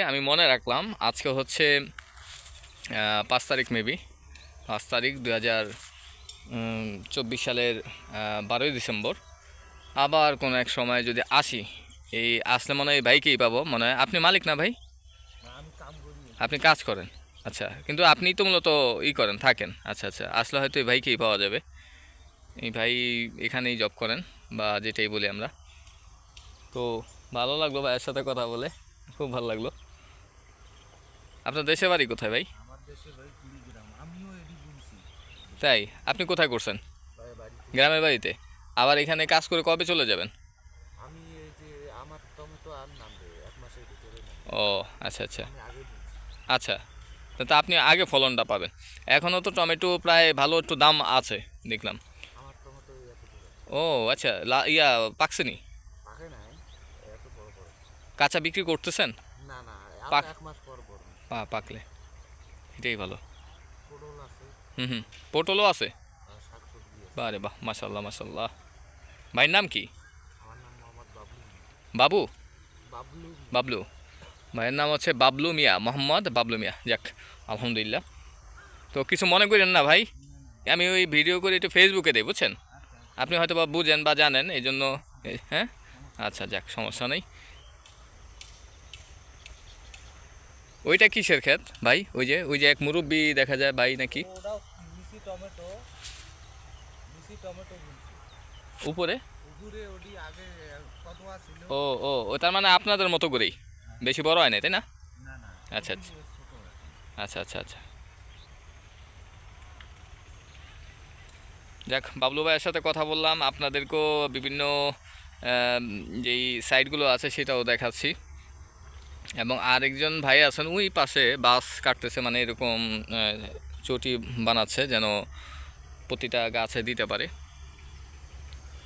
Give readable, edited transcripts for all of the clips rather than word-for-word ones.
আমি মনে রাখলাম আজকে হচ্ছে 5 তারিখ, মেবি 5 তারিখ 2024 সালের 12ই ডিসেম্বর। আবার কোনো এক সময় যদি আসি, এই আসলে মনে হয় এই বাইকেই পাবো মনে হয়। আপনি মালিক না ভাই? আপনি কাজ করেন, আচ্ছা। কিন্তু আপনি তো মূলত করেন, থাকেন, আচ্ছা আচ্ছা। আসলে হয়তো এই ভাইকেই পাওয়া যাবে। এই ভাই এখানেই জব করেন, বা যেটাই বলি আমরা। তো ভালো লাগলো ভাইয়ের সাথে কথা বলে, খুব ভালো লাগলো। আপনার দেশের বাড়ি কোথায় ভাই? তাই? আপনি কোথায় করছেন? গ্রামের বাড়িতে। আবার এখানে কাজ করে কবে চলে যাবেন? ও আচ্ছা আচ্ছা আচ্ছা। তা আপনি আগে ফলনটা পাবেন। এখনও তো টমেটো প্রায় ভালো একটু দাম আছে দেখলাম। ও আচ্ছা, পাকছেনি? কাঁচা বিক্রি করতেছেন? পাক পাকলে এটাই ভালো। হুম হুম। পটলও আছে? বারে বাহ, মাশাল্লাহ মাশাল্লাহ। ভাইয়ের নাম কি? বাবু? বাবলু। ভাইয়ের নাম হচ্ছে বাবলু মিয়া, মোহাম্মদ বাবলু মিয়া। যাক, আলহামদুলিল্লাহ। তো কিছু মনে করেন না ভাই, আমি ওই ভিডিও করে একটু ফেসবুকে দিই, বুঝছেন? আপনি হয়তো বা বুঝেন বা জানেন, এই জন্য। হ্যাঁ, আচ্ছা, যাক, সমস্যা নেই। ওইটা কিসের ক্ষেত ভাই? ওই যে এক মুরব্বি দেখা যায় ভাই নাকি উপরে? ও ও ও, তার মানে আপনাদের মতো করেই, বেশি বড় হয় না, তাই না? আচ্ছা আচ্ছা আচ্ছা আচ্ছা আচ্ছা। যাক, বাবলু ভাইয়ের সাথে কথা বললাম, আপনাদেরকেও বিভিন্ন যেই সাইটগুলো আছে সেটাও দেখাচ্ছি। এবং আরেকজন ভাই আছেন ওই পাশে, বাস কাটতেছে, মানে এরকম চটি বানাচ্ছে যেন প্রতিটা গাছে দিতে পারে।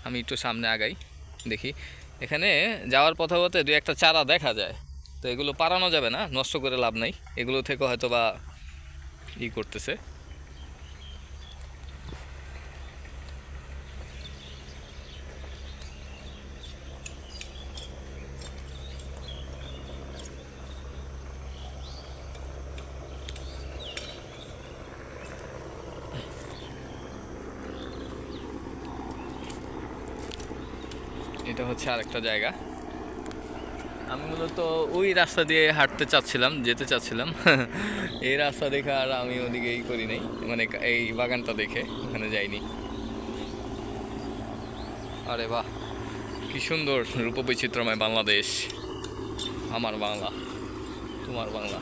আমি একটু সামনে আগাই, দেখি। এখানে যাওয়ার পথে পথে দু একটা চারা দেখা যায়, তো এগুলো পারানো যাবে না, নষ্ট করে লাভ নাই। এগুলো থেকে হয়তো বা করতেছে। এটা হচ্ছে আরেকটা জায়গা। আমি মূলত ওই রাস্তা দিয়ে হাঁটতে চাচ্ছিলাম, যেতে চাচ্ছিলাম। এই রাস্তা দেখে আর আমি ওদিকে করি নাই, মানে এই বাগানটা দেখে ওখানে যাইনি। আরে বাহ, কি সুন্দর রূপবৈচিত্র্যময় বাংলাদেশ। আমার বাংলা, তোমার বাংলা।